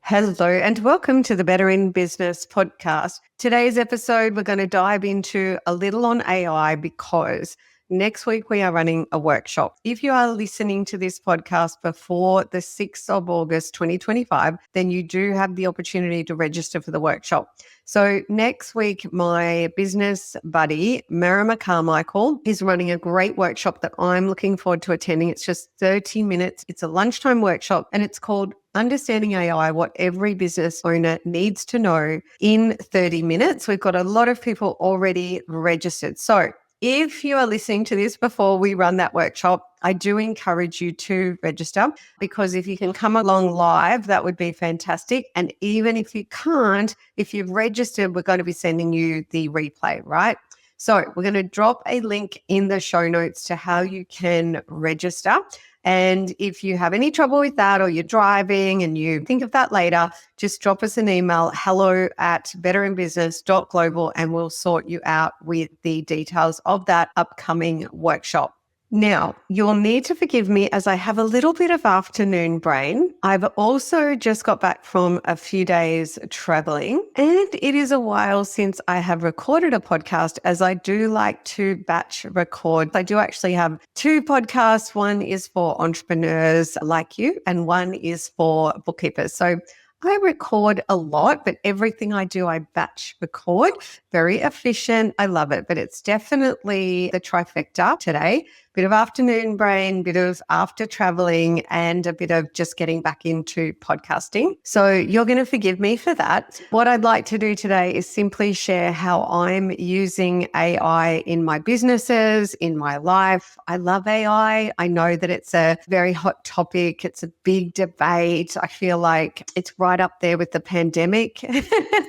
Hello and welcome to the Better in Business podcast. Today's episode, we're going to dive into a little on AI because next week we are running a workshop. If you are listening to this podcast before the 6th of August, 2025, then you do have the opportunity to register for the workshop. So next week, my business buddy, Marima Carmichael, is running a great workshop that I'm looking forward to attending. It's just 30 minutes. It's a lunchtime workshop and it's called Understanding AI, what every business owner needs to know in 30 minutes. We've got a lot of people already registered. So if you are listening to this before we run that workshop, I do encourage you to register because if you can come along live, that would be fantastic. And even if you can't, if you've registered, we're going to be sending you the replay, right? So we're going to drop a link in the show notes to how you can register. And if you have any trouble with that or you're driving and you think of that later, just drop us an email, hello@betterinbusiness.global, and we'll sort you out with the details of that upcoming workshop. Now, you'll need to forgive me as I have a little bit of afternoon brain. I've also just got back from a few days traveling, and it is a while since I have recorded a podcast as I do like to batch record. I do actually have two podcasts. One is for entrepreneurs like you, and one is for bookkeepers. So I record a lot, but everything I do, I batch record. Very efficient. I love it, but it's definitely the trifecta today. Bit of afternoon brain, bit of after traveling, and a bit of just getting back into podcasting. So you're going to forgive me for that. What I'd like to do today is simply share how I'm using AI in my businesses, in my life. I love AI. I know that it's a very hot topic. It's a big debate. I feel like it's right up there with the pandemic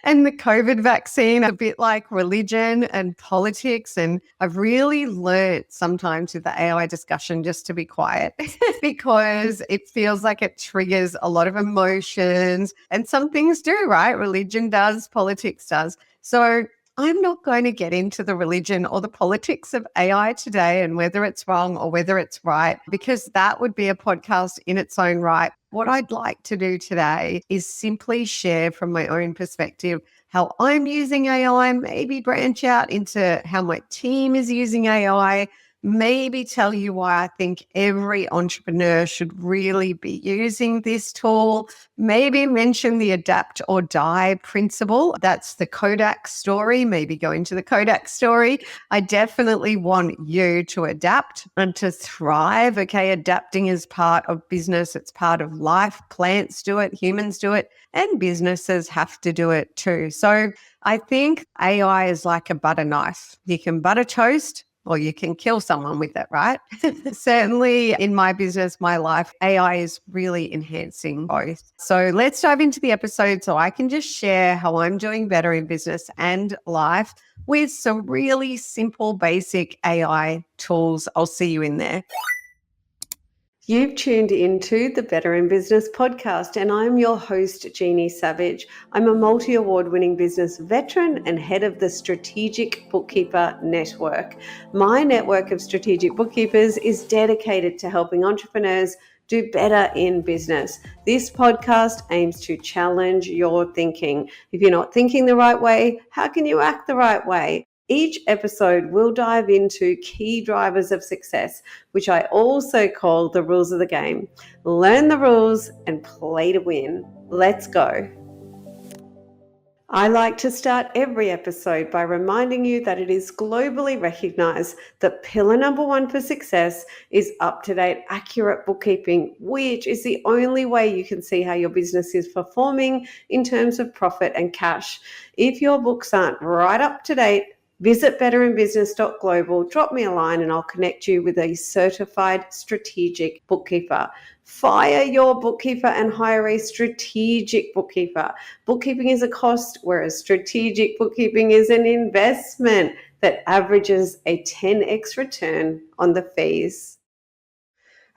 and the COVID vaccine, a bit like religion and politics. And I've really learned sometimes with the AI discussion just to be quiet because it feels like it triggers a lot of emotions, and some things do, right? Religion does, politics does. So I'm not going to get into the religion or the politics of AI today and whether it's wrong or whether it's right, because that would be a podcast in its own right. What I'd like to do today is simply share from my own perspective how I'm using AI, maybe branch out into how my team is using AI, maybe tell you why I think every entrepreneur should really be using this tool, maybe mention the adapt or die principle. That's the Kodak story, maybe go into the Kodak story. I definitely want you to adapt and to thrive. Okay, adapting is part of business. It's part of life. Plants do it, humans do it, and businesses have to do it too. So I think AI is like a butter knife. You can butter toast, or you can kill someone with it, right? Certainly in my business, my life, AI is really enhancing both. So let's dive into the episode so I can just share how I'm doing better in business and life with some really simple, basic AI tools. I'll see you in there. You've tuned into the Better in Business podcast, and I'm your host, Jeannie Savage. I'm a multi-award winning business veteran and head of the Strategic Bookkeeper Network. My network of strategic bookkeepers is dedicated to helping entrepreneurs do better in business. This podcast aims to challenge your thinking. If you're not thinking the right way, how can you act the right way? Each episode will dive into key drivers of success, which I also call the rules of the game. Learn the rules and play to win. Let's go. I like to start every episode by reminding you that it is globally recognized that pillar number one for success is up-to-date, accurate bookkeeping, which is the only way you can see how your business is performing in terms of profit and cash. If your books aren't right up to date, visit betterinbusiness.global, drop me a line and I'll connect you with a certified strategic bookkeeper. Fire your bookkeeper and hire a strategic bookkeeper. Bookkeeping is a cost, whereas strategic bookkeeping is an investment that averages a 10x return on the fees.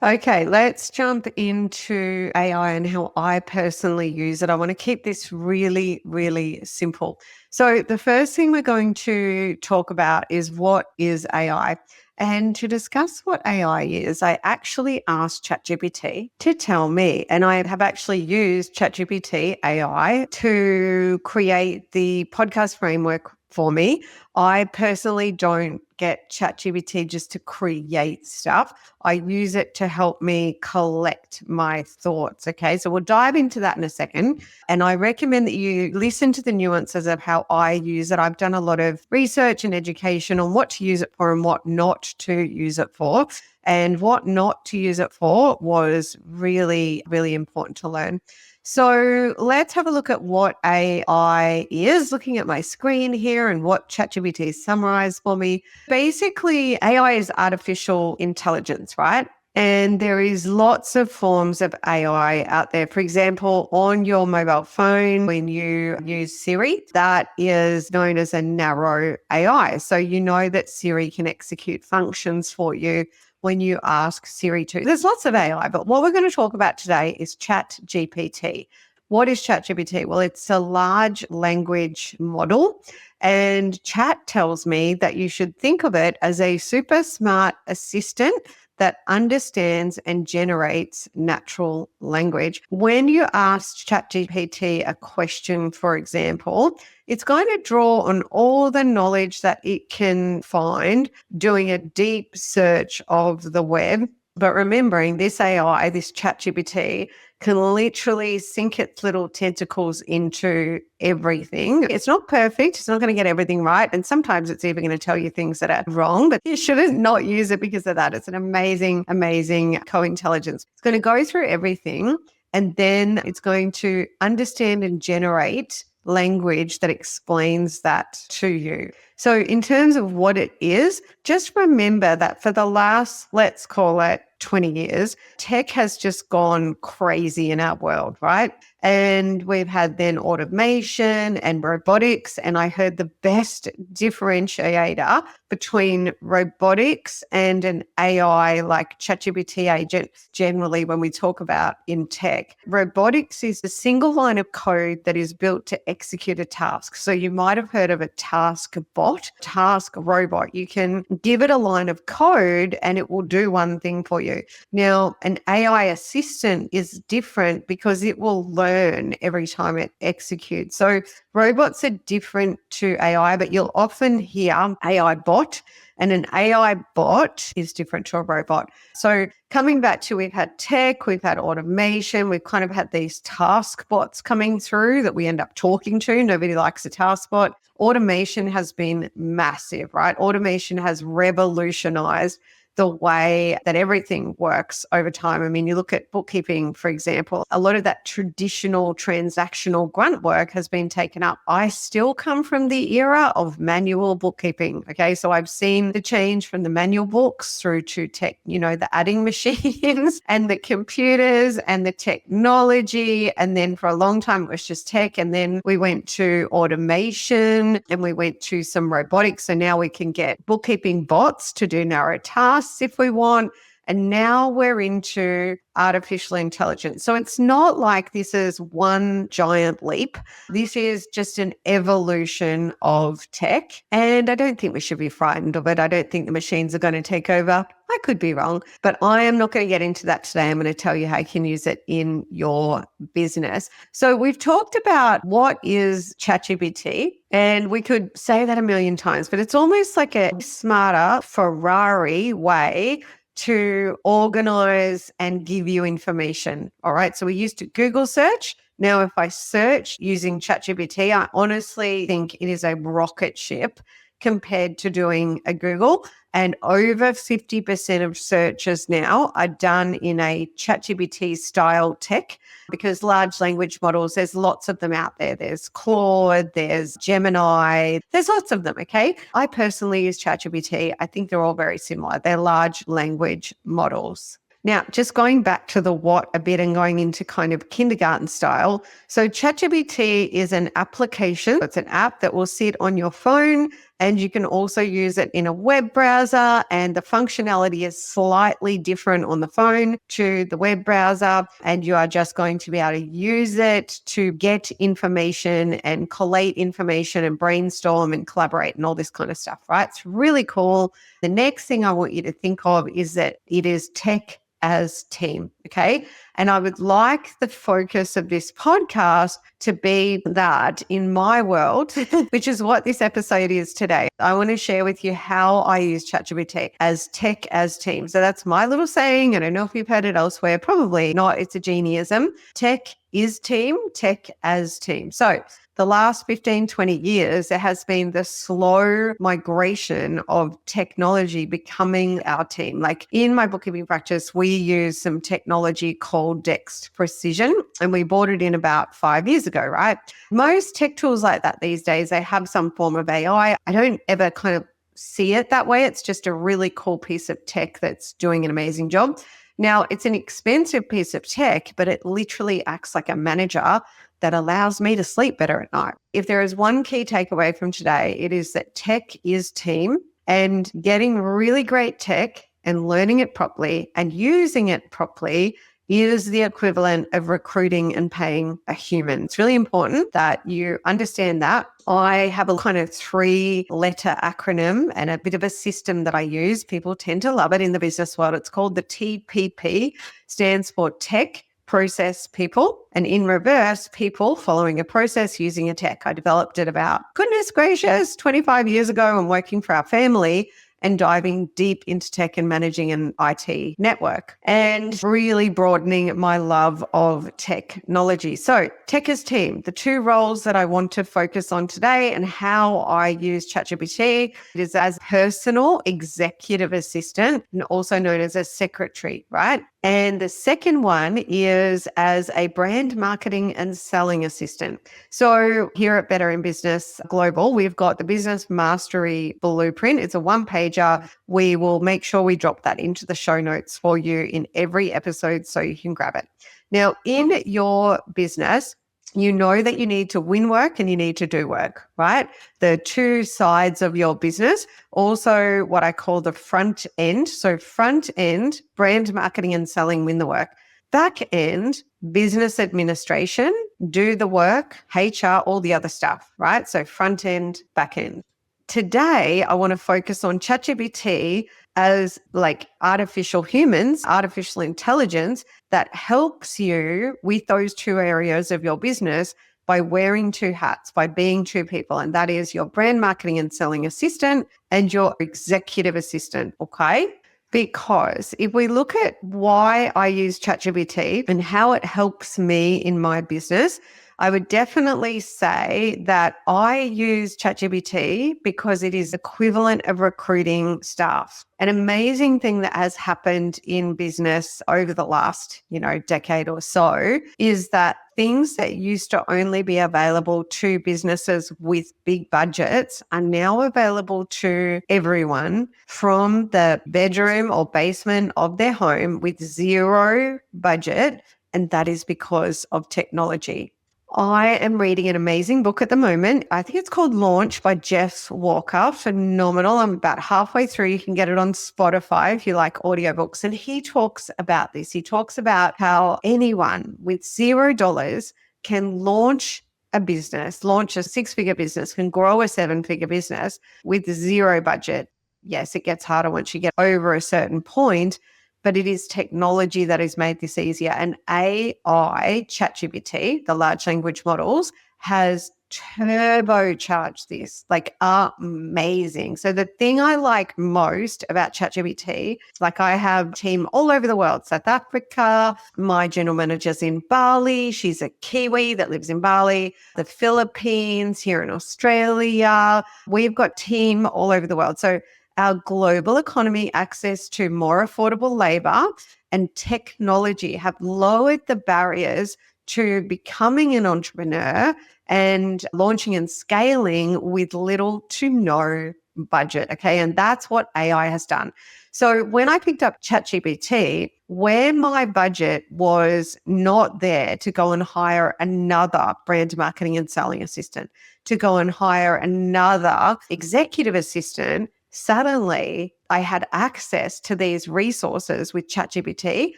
Okay, let's jump into AI and how I personally use it. I want to keep this really, really simple. So the first thing we're going to talk about is what is AI? And to discuss what AI is, I actually asked ChatGPT to tell me. And I have actually used ChatGPT AI to create the podcast framework for me. I personally don't get ChatGPT just to create stuff. I use it to help me collect my thoughts. Okay. So we'll dive into that in a second. And I recommend that you listen to the nuances of how I use it. I've done a lot of research and education on what to use it for and what not to use it for. And what not to use it for was really, really important to learn. So let's have a look at what AI is, looking at my screen here and what ChatGPT summarized for me. Basically, AI is artificial intelligence, right? And there is lots of forms of AI out there. For example, on your mobile phone, when you use Siri, that is known as a narrow AI. So you know that Siri can execute functions for you when you ask Siri to. There's lots of AI, but what we're going to talk about today is ChatGPT. What is ChatGPT? Well, it's a large language model, and Chat tells me that you should think of it as a super smart assistant that understands and generates natural language. When you ask ChatGPT a question, for example, it's going to draw on all the knowledge that it can find doing a deep search of the web. But remembering this AI, this ChatGPT, can literally sink its little tentacles into everything. It's not perfect. It's not going to get everything right. And sometimes it's even going to tell you things that are wrong, but you shouldn't not use it because of that. It's an amazing, amazing co-intelligence. It's going to go through everything, and then it's going to understand and generate language that explains that to you. So in terms of what it is, just remember that for the last, let's call it 20 years, tech has just gone crazy in our world, right? And we've had then automation and robotics. And I heard the best differentiator between robotics and an AI like ChatGPT agent, generally when we talk about in tech. Robotics is a single line of code that is built to execute a task. So you might have heard of a task bot, task robot. You can give it a line of code and it will do one thing for you. Now, an AI assistant is different because it will learn every time it executes. So robots are different to AI, but you'll often hear AI bot, and an AI bot is different to a robot. So coming back to, we've had tech, we've had automation, we've kind of had these task bots coming through that we end up talking to. Nobody likes a task bot. Automation has been massive, right? Automation has revolutionized the way that everything works over time. I mean, you look at bookkeeping, for example, a lot of that traditional transactional grunt work has been taken up. I still come from the era of manual bookkeeping. Okay. So I've seen the change from the manual books through to tech, the adding machines and the computers and the technology. And then for a long time, it was just tech. And then we went to automation and we went to some robotics. So now we can get bookkeeping bots to do narrow tasks if we want. And now we're into artificial intelligence. So it's not like this is one giant leap. This is just an evolution of tech. And I don't think we should be frightened of it. I don't think the machines are going to take over. I could be wrong, but I am not going to get into that today. I'm going to tell you how you can use it in your business. So we've talked about what is ChatGPT, and we could say that a million times, but it's almost like a smarter Ferrari way to organize and give you information. All right. So we used to Google search. Now, if I search using ChatGPT, I honestly think it is a rocket ship compared to doing a Google. And over 50% of searches now are done in a ChatGPT style tech, because large language models, there's lots of them out there. There's Claude, there's Gemini, there's lots of them, okay? I personally use ChatGPT. I think they're all very similar. They're large language models. Now, just going back to the what a bit and going into kind of kindergarten style. So ChatGPT is an application. It's an app that will sit on your phone And you can also use it in a web browser, and the functionality is slightly different on the phone to the web browser. And you are just going to be able to use it to get information and collate information and brainstorm and collaborate and all this kind of stuff, right? It's really cool. The next thing I want you to think of is that it is tech as team, okay? And I would like the focus of this podcast to be that in my world, which is what this episode is today. I want to share with you how I use ChatGPT as tech as team. So that's my little saying. I don't know if you've heard it elsewhere. Probably not. It's a Jeannieism. Tech is team, tech as team. So the last 15, 20 years, there has been the slow migration of technology becoming our team. Like in my bookkeeping practice, we use some technology called Dex Precision, and we bought it in about 5 years ago, right? Most tech tools like that these days, they have some form of AI. I don't ever kind of see it that way. It's just a really cool piece of tech that's doing an amazing job. Now, it's an expensive piece of tech, but it literally acts like a manager that allows me to sleep better at night. If there is one key takeaway from today, it is that tech is team, and getting really great tech and learning it properly and using it properly is the equivalent of recruiting and paying a human. It's really important that you understand that. I have a kind of 3-letter acronym and a bit of a system that I use. People tend to love it in the business world. It's called the TPP, stands for tech, process, people, and in reverse, people following a process using a tech. I developed it about, goodness gracious, 25 years ago and working for our family and diving deep into tech and managing an IT network and really broadening my love of technology. So tech as team, the 2 roles that I want to focus on today and how I use ChatGPT is as personal executive assistant and also known as a secretary, right? And the second one is as a brand marketing and selling assistant. So here at Better in Business Global, we've got the Business Mastery Blueprint. It's a 1-pager. We will make sure we drop that into the show notes for you in every episode so you can grab it. Now, in your business, you know that you need to win work and you need to do work, right? The 2 sides of your business. Also, what I call the front end. So front end, brand marketing and selling, win the work. Back end, business administration, do the work, HR, all the other stuff, right? So front end, back end. Today, I want to focus on ChatGPT as like artificial humans, artificial intelligence that helps you with those 2 areas of your business by wearing 2 hats, by being 2 people. And that is your brand marketing and selling assistant and your executive assistant, okay? Because if we look at why I use ChatGPT and how it helps me in my business, I would definitely say that I use ChatGPT because it is equivalent of recruiting staff. An amazing thing that has happened in business over the last, decade or so is that things that used to only be available to businesses with big budgets are now available to everyone from the bedroom or basement of their home with 0 budget. And that is because of technology. I am reading an amazing book at the moment. I think it's called Launch by Jeff Walker. Phenomenal. I'm about halfway through. You can get it on Spotify if you like audiobooks. And he talks about this. He talks about how anyone with $0 can launch a business, launch a 6-figure business, can grow a 7-figure business with 0 budget. Yes, it gets harder once you get over a certain point, but it is technology that has made this easier. And AI, ChatGPT, the large language models, has turbocharged this, like amazing. So the thing I like most about ChatGPT, like I have a team all over the world, South Africa, my general manager's in Bali, she's a Kiwi that lives in Bali, the Philippines, here in Australia, we've got team all over the world. So our global economy, access to more affordable labor and technology have lowered the barriers to becoming an entrepreneur and launching and scaling with little to no budget. Okay. And that's what AI has done. So when I picked up ChatGPT, where my budget was not there to go and hire another brand marketing and selling assistant, to go and hire another executive assistant, suddenly I had access to these resources with ChatGPT.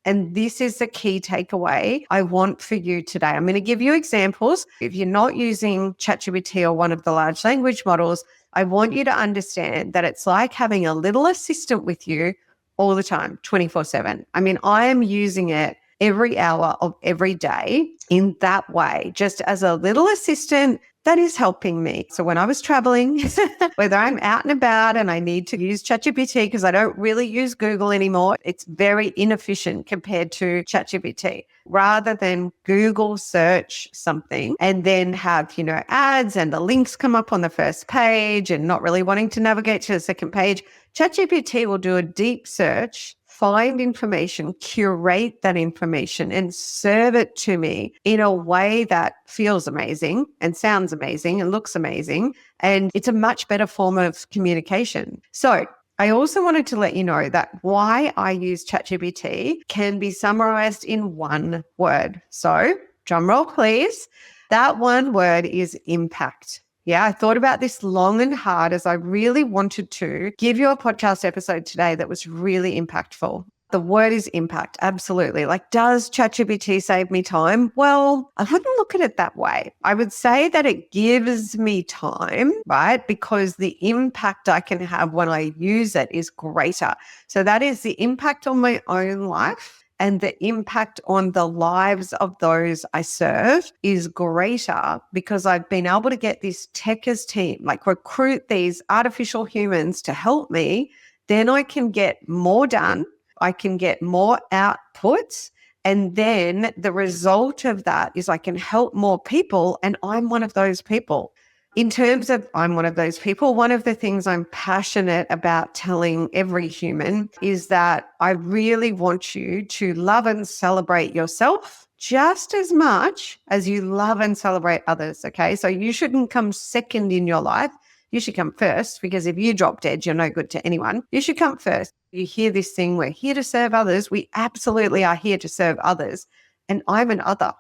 And this is the key takeaway I want for you today. I'm going to give you examples. If you're not using ChatGPT or one of the large language models, I want you to understand that it's like having a little assistant with you all the time, 24/7. I mean, I am using it every hour of every day in that way, just as a little assistant that is helping me. So when I was traveling, whether I'm out and about and I need to use ChatGPT because I don't really use Google anymore, it's very inefficient compared to ChatGPT. Rather than Google search something and then have, ads and the links come up on the first page and not really wanting to navigate to the second page, ChatGPT will do a deep search, find information, curate that information, and serve it to me in a way that feels amazing and sounds amazing and looks amazing. And it's a much better form of communication. So I also wanted to let you know that why I use ChatGPT can be summarized in one word. So drum roll, please. That one word is impact. Yeah, I thought about this long and hard as I really wanted to give you a podcast episode today that was really impactful. The word is impact. Absolutely. Like, does ChatGPT save me time? Well, I wouldn't look at it that way. I would say that it gives me time, right? Because the impact I can have when I use it is greater. So that is the impact on my own life. And the impact on the lives of those I serve is greater because I've been able to get this techers team, like recruit these artificial humans to help me. Then I can get more done. I can get more outputs. And then the result of that is I can help more people. And I'm one of those people. In terms of I'm one of those people, one of the things I'm passionate about telling every human is that I really want you to love and celebrate yourself just as much as you love and celebrate others, okay? So you shouldn't come second in your life. You should come first, because if you drop dead, you're no good to anyone. You should come first. You hear this thing, we're here to serve others. We absolutely are here to serve others. And I'm an other.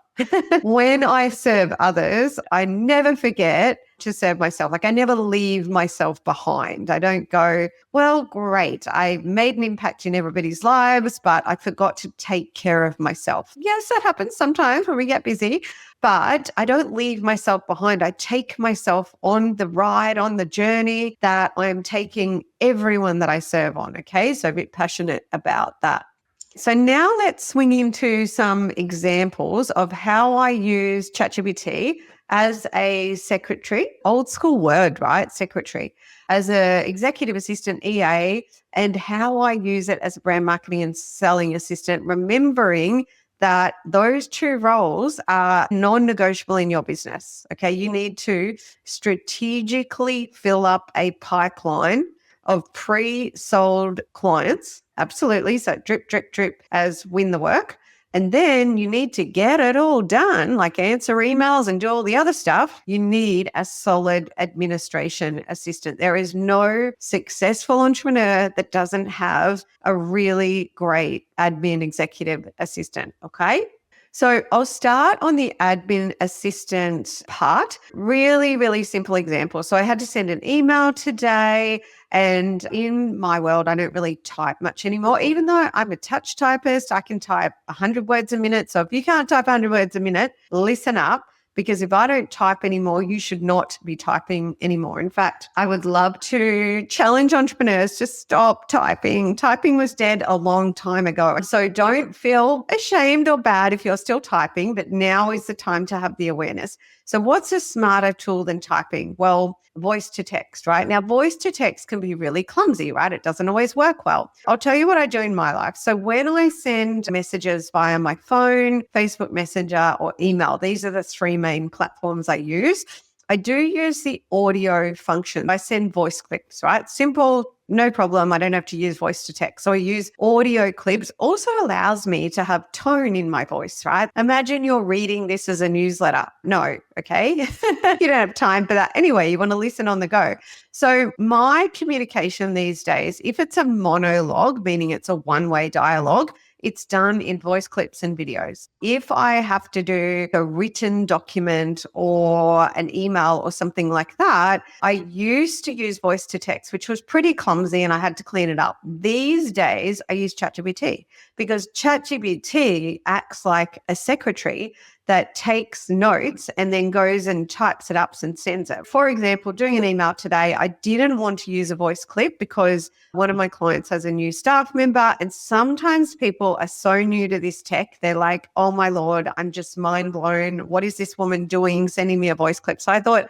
When I serve others, I never forget to serve myself. Like, I never leave myself behind. I don't go, well, great, I made an impact in everybody's lives, but I forgot to take care of myself. Yes, that happens sometimes when we get busy, but I don't leave myself behind. I take myself on the ride, on the journey that I'm taking everyone that I serve on. Okay, so a bit passionate about that. So now let's swing into some examples of how I use ChatGPT as a secretary, old school word, right? Secretary, as an executive assistant, EA, and how I use it as a brand marketing and selling assistant, remembering that those two roles are non-negotiable in your business. Okay, you need to strategically fill up a pipeline of pre-sold clients. Absolutely. So drip, drip, drip as win the work. And then you need to get it all done, like answer emails and do all the other stuff. You need a solid administration assistant. There is no successful entrepreneur that doesn't have a really great admin executive assistant. Okay. So I'll start on the admin assistant part. Really, really simple example. So I had to send an email today, and in my world, I don't really type much anymore. Even though I'm a touch typist, I can type 100 words a minute. So if you can't type 100 words a minute, listen up. Because if I don't type anymore, you should not be typing anymore. In fact, I would love to challenge entrepreneurs to stop typing. Typing was dead a long time ago. So don't feel ashamed or bad if you're still typing, but now is the time to have the awareness. So what's a smarter tool than typing? Well, voice to text, right? Now, voice to text can be really clumsy, right? It doesn't always work well. I'll tell you what I do in my life. So when I send messages via my phone, Facebook Messenger, or email, these are the three main platforms I use. I do use the audio function. I send voice clips, right? Simple, no problem. I don't have to use voice to text. So I use audio clips. Also allows me to have tone in my voice, right? Imagine you're reading this as a newsletter. No, okay? You don't have time for that. Anyway, you want to listen on the go. So my communication these days, if it's a monologue, meaning it's a one-way dialogue, it's done in voice clips and videos. If I have to do a written document or an email or something like that, I used to use voice to text, which was pretty clumsy and I had to clean it up. These days, I use ChatGPT because ChatGPT acts like a secretary that takes notes and then goes and types it up and sends it. For example, doing an email today, I didn't want to use a voice clip because one of my clients has a new staff member, and sometimes people are so new to this tech, they're like, oh my Lord, I'm just mind blown. What is this woman doing sending me a voice clip? So I thought,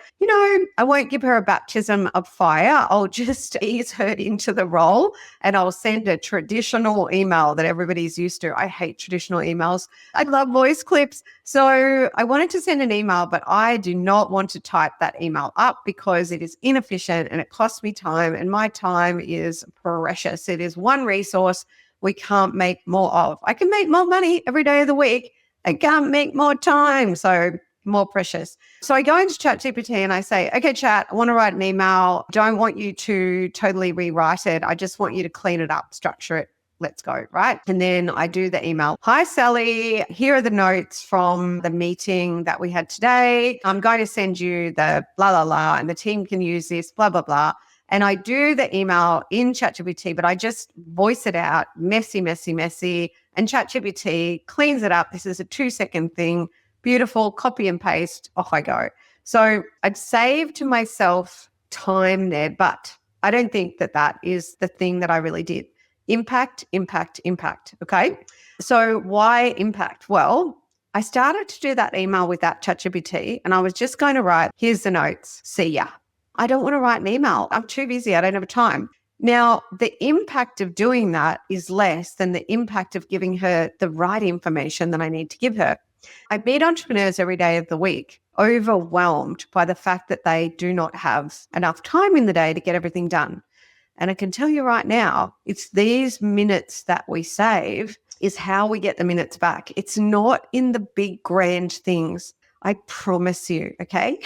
I won't give her a baptism of fire. I'll just ease her into the role and I'll send a traditional email that everybody's used to. I hate traditional emails. I love voice clips. So I wanted to send an email, but I do not want to type that email up because it is inefficient and it costs me time, and my time is precious. It is one resource we can't make more of. I can make more money every day of the week. I can't make more time. So more precious. So I go into ChatGPT and I say, okay, chat, I want to write an email. Don't want you to totally rewrite it. I just want you to clean it up, structure it. Let's go, right? And then I do the email. Hi, Sally. Here are the notes from the meeting that we had today. I'm going to send you the blah, blah, blah, and the team can use this, blah, blah, blah. And I do the email in ChatGPT, but I just voice it out, messy, messy, messy. And ChatGPT cleans it up. This is a 2-second thing. Beautiful, copy and paste, off I go. So I'd saved myself time there, but I don't think that that is the thing that I really did. Impact, impact, impact. Okay. So why impact? Well, I started to do that email with that ChatGPT and I was just going to write, here's the notes, see ya. I don't want to write an email. I'm too busy. I don't have time. Now, the impact of doing that is less than the impact of giving her the right information that I need to give her. I meet entrepreneurs every day of the week, overwhelmed by the fact that they do not have enough time in the day to get everything done. And I can tell you right now, it's these minutes that we save is how we get the minutes back. It's not in the big grand things. I promise you, okay?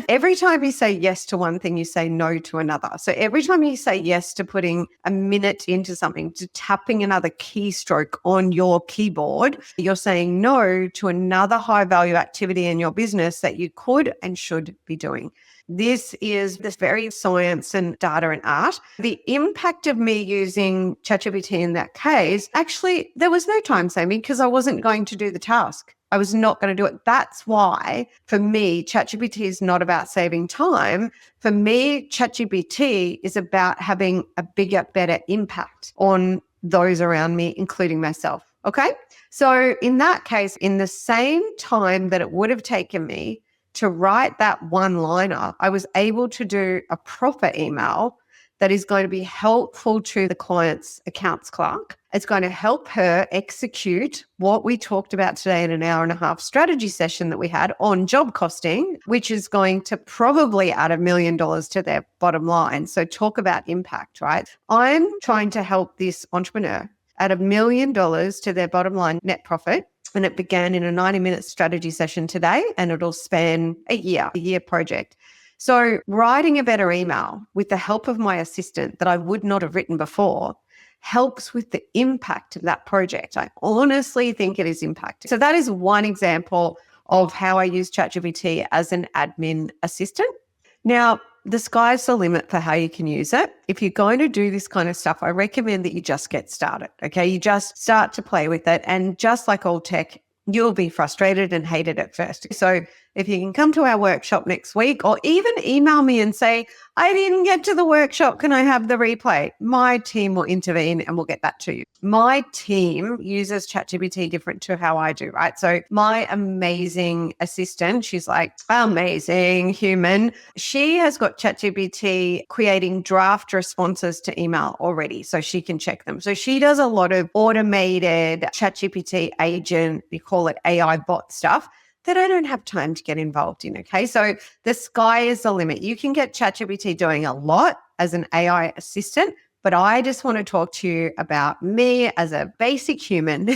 Every time you say yes to one thing, you say no to another. So every time you say yes to putting a minute into something, to tapping another keystroke on your keyboard, you're saying no to another high value activity in your business that you could and should be doing. This is this very science and data and art. The impact of me using ChatGPT in that case, actually, there was no time saving because I wasn't going to do the task. I was not going to do it. That's why, for me, ChatGPT is not about saving time. For me, ChatGPT is about having a bigger, better impact on those around me, including myself. Okay? So in that case, in the same time that it would have taken me to write that one-liner, I was able to do a proper email that is going to be helpful to the client's accounts clerk. It's going to help her execute what we talked about today in an 1.5-hour strategy session that we had on job costing, which is going to probably add $1 million to their bottom line. So talk about impact, right? I'm trying to help this entrepreneur add $1 million to their bottom line net profit. And it began in a 90-minute strategy session today, and it'll span a year project. So writing a better email with the help of my assistant that I would not have written before helps with the impact of that project. I honestly think it is impacting. So that is one example of how I use ChatGPT as an admin assistant. Now, the sky's the limit for how you can use it. If you're going to do this kind of stuff, I recommend that you just get started, okay? You just start to play with it. And just like all tech, you'll be frustrated and hate it at first. So if you can come to our workshop next week or even email me and say, I didn't get to the workshop, can I have the replay? My team will intervene and we'll get that to you. My team uses ChatGPT different to how I do, right? So my amazing assistant, she's like amazing human. She has got ChatGPT creating draft responses to email already so she can check them. So she does a lot of automated ChatGPT agent, we call it AI bot stuff, that I don't have time to get involved in. Okay. So the sky is the limit. You can get ChatGPT doing a lot as an AI assistant, but I just want to talk to you about me as a basic human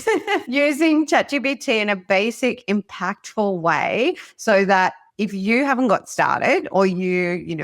using ChatGPT in a basic, impactful way so that if you haven't got started or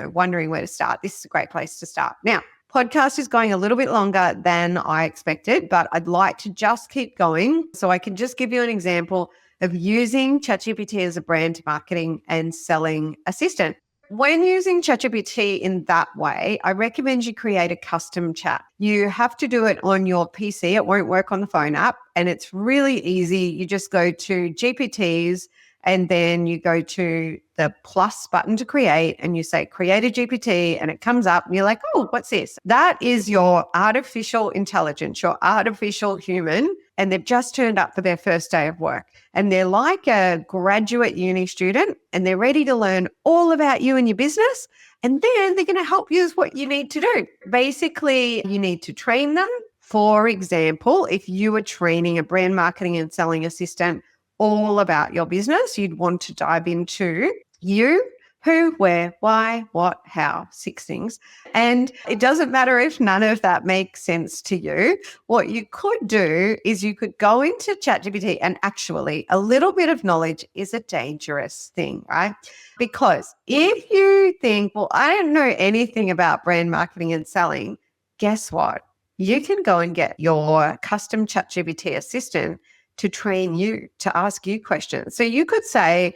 wondering where to start, this is a great place to start. Now, podcast is going a little bit longer than I expected, but I'd like to just keep going. So I can just give you an example of using ChatGPT as a brand marketing and selling assistant. When using ChatGPT in that way, I recommend you create a custom chat. You have to do it on your PC. It won't work on the phone app. And it's really easy. You just go to GPTs and then you go to the plus button to create and you say, create a GPT, and it comes up and you're like, oh, what's this? That is your artificial intelligence, your artificial human. And they've just turned up for their first day of work. And they're like a graduate uni student and they're ready to learn all about you and your business. And then they're going to help you with what you need to do. Basically, you need to train them. For example, if you were training a brand marketing and selling assistant all about your business, you'd want to dive into you, who, where, why, what, how, 6 things. And it doesn't matter if none of that makes sense to you. What you could do is you could go into ChatGPT, and actually a little bit of knowledge is a dangerous thing, right? Because if you think, well, I don't know anything about brand marketing and selling, guess what? You can go and get your custom ChatGPT assistant to train you, to ask you questions. So you could say,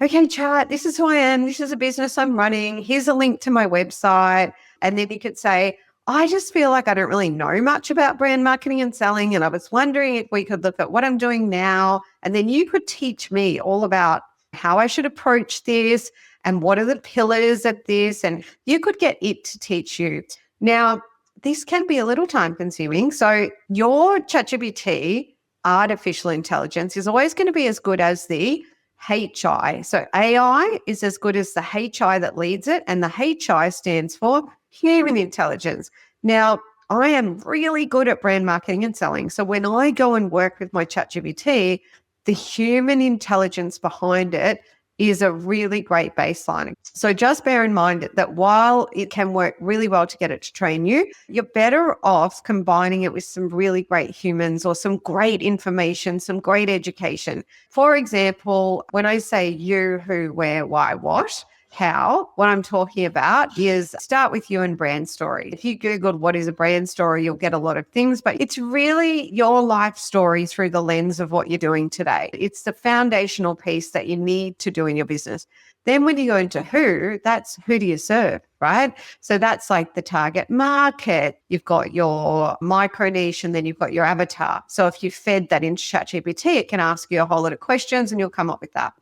okay, chat, this is who I am. This is a business I'm running. Here's a link to my website. And then you could say, I just feel like I don't really know much about brand marketing and selling. And I was wondering if we could look at what I'm doing now. And then you could teach me all about how I should approach this and what are the pillars of this. And you could get it to teach you. Now, this can be a little time consuming. So your ChatGPT artificial intelligence is always going to be as good as the HI. So AI is as good as the HI that leads it, and the HI stands for human intelligence. Now, I am really good at brand marketing and selling. So when I go and work with my ChatGPT, the human intelligence behind it is a really great baseline. So just bear in mind that while it can work really well to get it to train you, you're better off combining it with some really great humans or some great information, some great education. For example, when I say you, who, where, why, what, how, what I'm talking about is start with you and brand story. If you Googled what is a brand story, you'll get a lot of things, but it's really your life story through the lens of what you're doing today. It's the foundational piece that you need to do in your business. Then when you go into who, that's who do you serve, right? So that's like the target market. You've got your micro niche and then you've got your avatar. So if you fed that into ChatGPT, it can ask you a whole lot of questions and you'll come up with that.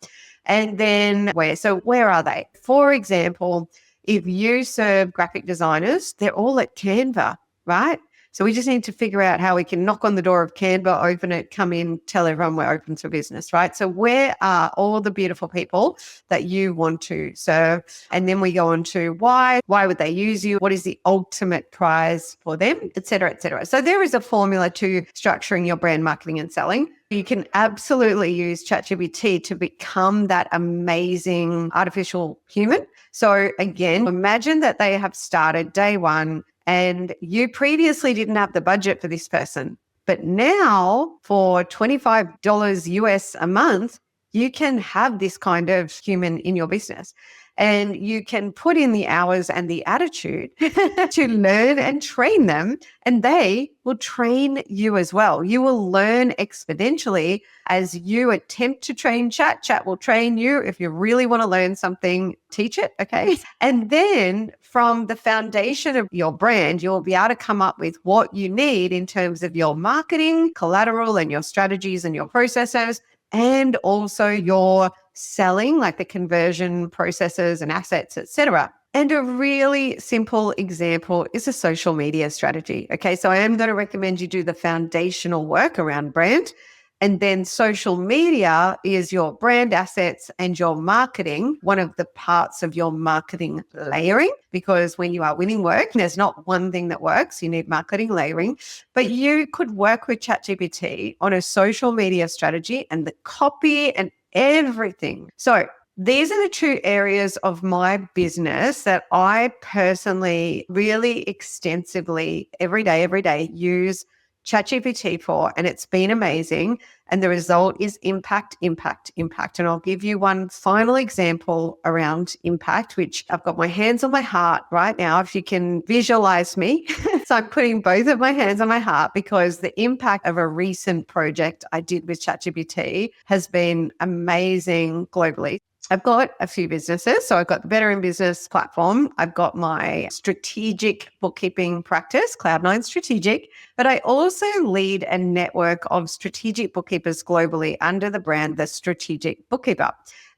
And then where are they? For example, if you serve graphic designers, they're all at Canva, right? So we just need to figure out how we can knock on the door of Canva, open it, come in, tell everyone we're open for business, right? So where are all the beautiful people that you want to serve? And then we go on to why would they use you? What is the ultimate prize for them, et cetera, et cetera. So there is a formula to structuring your brand marketing and selling. You can absolutely use ChatGPT to become that amazing artificial human. So again, imagine that they have started day one and you previously didn't have the budget for this person. But now for $25 US a month, you can have this kind of human in your business. And you can put in the hours and the attitude to learn and train them, and they will train you as well. You will learn exponentially as you attempt to train Chat. Chat will train you. If you really want to learn something, teach it, okay? And then from the foundation of your brand, you'll be able to come up with what you need in terms of your marketing, collateral, and your strategies and your processes, and also your selling, like the conversion processes and assets, etc. And a really simple example is a social media strategy. Okay, so I am going to recommend you do the foundational work around brand. And then social media is your brand assets and your marketing, one of the parts of your marketing layering, because when you are winning work, there's not one thing that works. You need marketing layering, but you could work with ChatGPT on a social media strategy and the copy and everything. So these are the two areas of my business that I personally really extensively every day use ChatGPT for, and it's been amazing. And the result is impact, impact, impact. And I'll give you one final example around impact, which I've got my hands on my heart right now, if you can visualize me. So I'm putting both of my hands on my heart because the impact of a recent project I did with ChatGPT has been amazing globally. I've got a few businesses. So I've got the Better in Business platform. I've got my strategic bookkeeping practice, Cloud9 Strategic, but I also lead a network of strategic bookkeepers globally under the brand The Strategic Bookkeeper.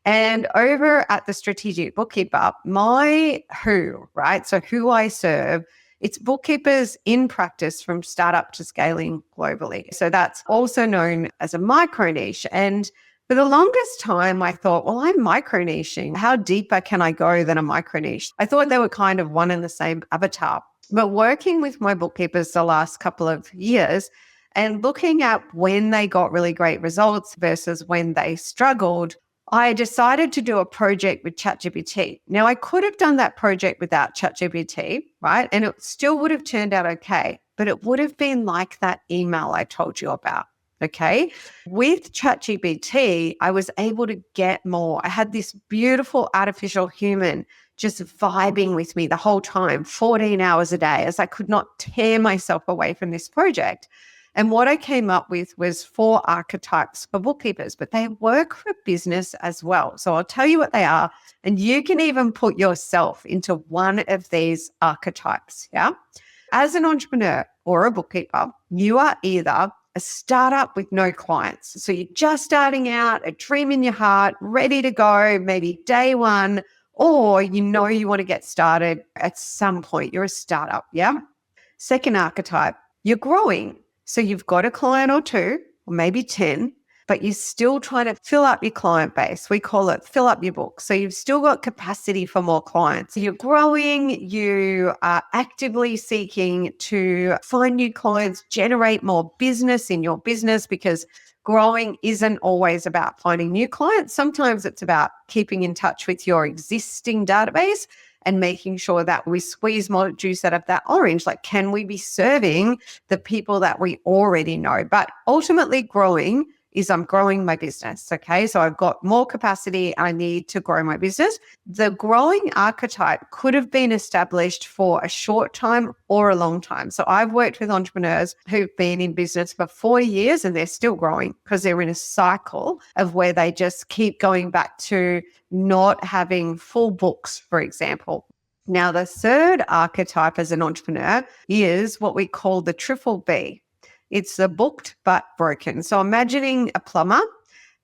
And over at The Strategic Bookkeeper, my right? So who I serve, it's bookkeepers in practice from startup to scaling globally. So that's also known as a micro niche. And for the longest time, I thought, well, I'm micro niching. How deeper can I go than a micro niche? I thought they were kind of one and the same avatar. But working with my bookkeepers the last couple of years and looking at when they got really great results versus when they struggled, I decided to do a project with ChatGPT. Now, I could have done that project without ChatGPT, right? And it still would have turned out okay, but it would have been like that email I told you about. Okay. With ChatGPT, I was able to get more. I had this beautiful artificial human just vibing with me the whole time, 14 hours a day, as I could not tear myself away from this project. And what I came up with was 4 archetypes for bookkeepers, but they work for business as well. So I'll tell you what they are, and you can even put yourself into one of these archetypes. Yeah. As an entrepreneur or a bookkeeper, you are either a startup with no clients. So you're just starting out, a dream in your heart, ready to go, maybe day one, or you know you want to get started at some point. You're a startup, yeah? Second archetype, you're growing. So you've got a client or 2, or maybe 10, but you're still trying to fill up your client base. We call it fill up your book. So you've still got capacity for more clients. You're growing, you are actively seeking to find new clients, generate more business in your business, because growing isn't always about finding new clients. Sometimes it's about keeping in touch with your existing database and making sure that we squeeze more juice out of that orange. Like, can we be serving the people that we already know? But ultimately growing is I'm growing my business. Okay. So I've got more capacity. I need to grow my business. The growing archetype could have been established for a short time or a long time. So I've worked with entrepreneurs who've been in business for 40 years and they're still growing because they're in a cycle of where they just keep going back to not having full books, for example. Now, the third archetype as an entrepreneur is what we call the triple B. It's the booked but broken. So imagining a plumber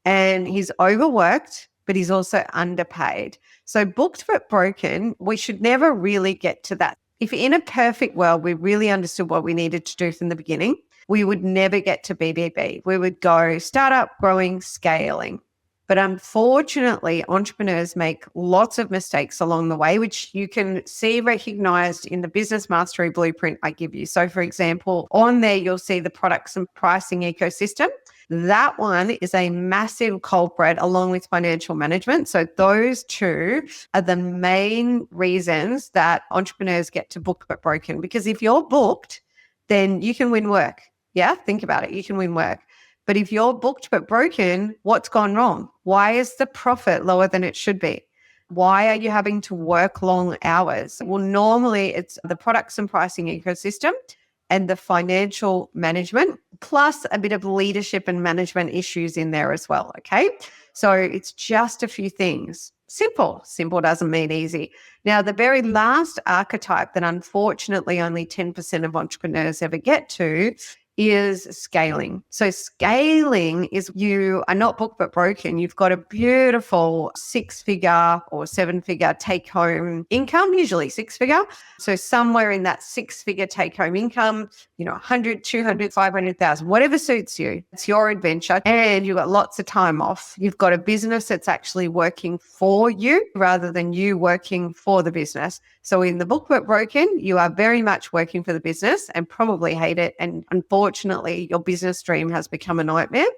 and he's overworked, but he's also underpaid. So booked but broken, we should never really get to that. If in a perfect world, we really understood what we needed to do from the beginning, we would never get to BBB. We would go startup, growing, scaling. But unfortunately, entrepreneurs make lots of mistakes along the way, which you can see recognized in the business mastery blueprint I give you. So for example, on there, you'll see the products and pricing ecosystem. That one is a massive culprit along with financial management. So those two are the main reasons that entrepreneurs get to book but broken. Because if you're booked, then you can win work. Yeah, think about it. You can win work. But if you're booked but broken, what's gone wrong? Why is the profit lower than it should be? Why are you having to work long hours? Well, normally it's the products and pricing ecosystem and the financial management, plus a bit of leadership and management issues in there as well. Okay. So it's just a few things. Simple. Simple doesn't mean easy. Now, the very last archetype that unfortunately only 10% of entrepreneurs ever get to is scaling. So scaling is you are not booked but broken. You've got a beautiful 6-figure or 7-figure take-home income, usually 6-figure. So somewhere in that 6-figure take-home income, 100, 200, 500,000, whatever suits you. It's your adventure and you've got lots of time off. You've got a business that's actually working for you rather than you working for the business. So in the book but broken, you are very much working for the business and probably hate it. And unfortunately, your business dream has become a nightmare.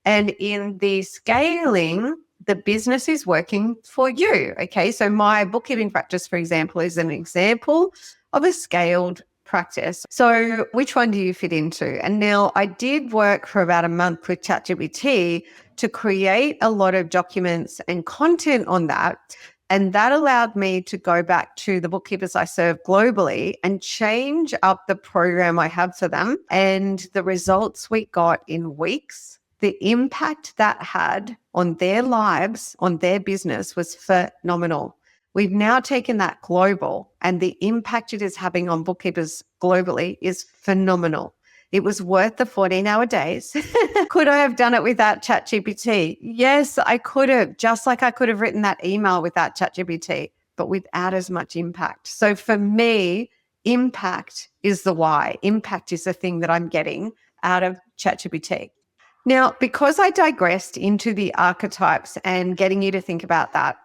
And in the scaling, the business is working for you. Okay. So my bookkeeping practice, for example, is an example of a scaled practice. So which one do you fit into? And now I did work for about a month with ChatGPT to create a lot of documents and content on that. And that allowed me to go back to the bookkeepers I serve globally and change up the program I have for them. And the results we got in weeks, the impact that had on their lives, on their business was phenomenal. We've now taken that global, and the impact it is having on bookkeepers globally is phenomenal. It was worth the 14-hour days. Could I have done it without ChatGPT? Yes, I could have, just like I could have written that email without ChatGPT, but without as much impact. So for me, impact is the why. Impact is the thing that I'm getting out of ChatGPT. Now, because I digressed into the archetypes and getting you to think about that,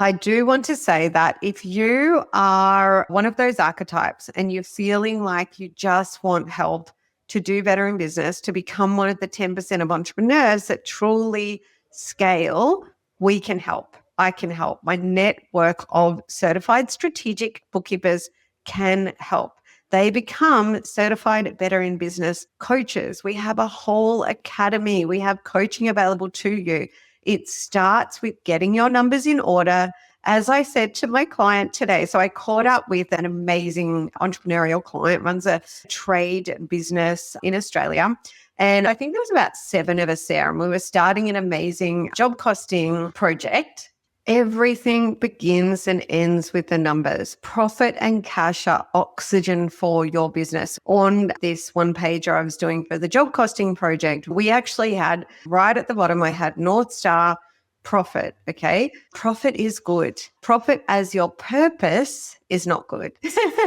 I do want to say that if you are one of those archetypes and you're feeling like you just want help to do better in business, to become one of the 10% of entrepreneurs that truly scale, we can help. I can help. My network of certified strategic bookkeepers can help. They become certified better in business coaches. We have a whole academy. We have coaching available to you. It starts with getting your numbers in order. As I said to my client today, so I caught up with an amazing entrepreneurial client, runs a trade business in Australia. And I think there was about 7 of us there, and we were starting an amazing job costing project. Everything begins and ends with the numbers. Profit and cash are oxygen for your business. On this one pager I was doing for the job costing project, we actually had right at the bottom, I had North Star profit. Okay. Profit is good. Profit as your purpose is not good.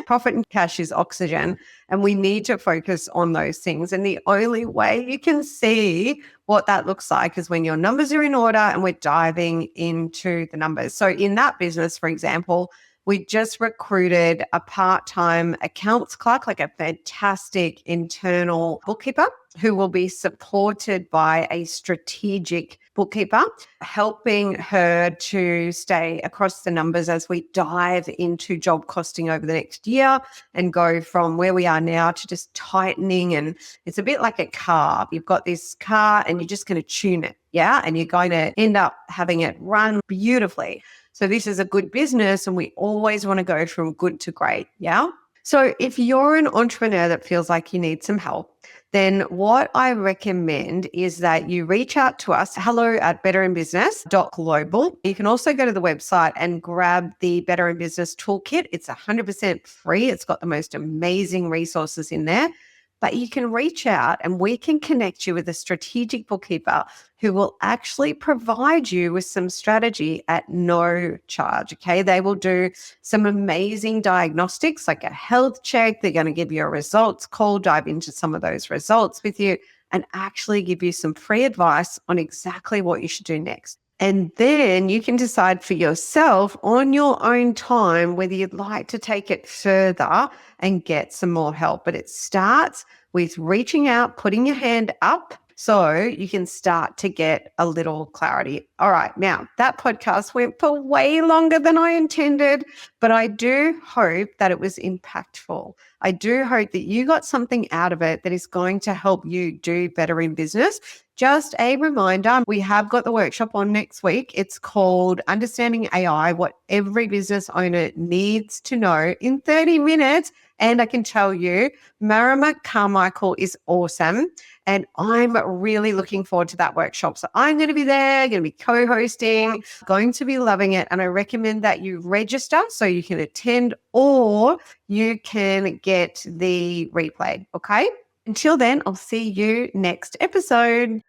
Profit and cash is oxygen, and we need to focus on those things. And the only way you can see what that looks like is when your numbers are in order and we're diving into the numbers. So in that business, for example, we just recruited a part-time accounts clerk, like a fantastic internal bookkeeper who will be supported by a strategic bookkeeper, helping her to stay across the numbers as we dive into job costing over the next year and go from where we are now to just tightening. And it's a bit like a car. You've got this car and you're just going to tune it. Yeah. And you're going to end up having it run beautifully. So this is a good business, and we always want to go from good to great. Yeah. So if you're an entrepreneur that feels like you need some help, then what I recommend is that you reach out to us, hello@betterinbusiness.global. You can also go to the website and grab the Better in Business Toolkit. It's 100% free. It's got the most amazing resources in there. But you can reach out and we can connect you with a strategic bookkeeper who will actually provide you with some strategy at no charge. Okay. They will do some amazing diagnostics, like a health check. They're going to give you a results call, dive into some of those results with you, and actually give you some free advice on exactly what you should do next. And then you can decide for yourself on your own time whether you'd like to take it further and get some more help. But it starts with reaching out, putting your hand up so you can start to get a little clarity. All right. Now, that podcast went for way longer than I intended, but I do hope that it was impactful. I do hope that you got something out of it that is going to help you do better in business. Just a reminder, we have got the workshop on next week. It's called Understanding AI, What Every Business Owner Needs to Know in 30 minutes. And I can tell you, Marama Carmichael is awesome. And I'm really looking forward to that workshop. So I'm going to be there, going to be co-hosting, going to be loving it. And I recommend that you register so you can attend or you can get the replay. Okay. Until then, I'll see you next episode.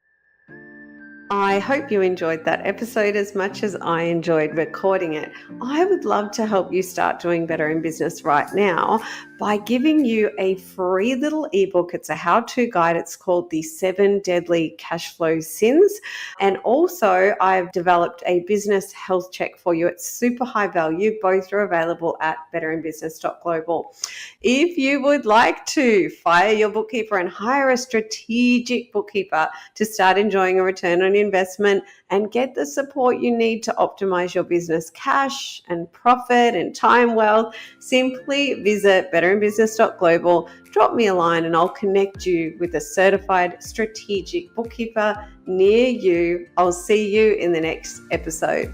I hope you enjoyed that episode as much as I enjoyed recording it. I would love to help you start doing better in business right now by giving you a free little ebook. It's a how-to guide. It's called The 7 Deadly Cash Flow Sins. And also I've developed a business health check for you. It's super high value. Both are available at betterinbusiness.global. If you would like to fire your bookkeeper and hire a strategic bookkeeper to start enjoying a return on reinvestment and get the support you need to optimize your business cash and profit and time well, simply visit betterinbusiness.global, drop me a line, and I'll connect you with a certified strategic bookkeeper near you. I'll see you in the next episode.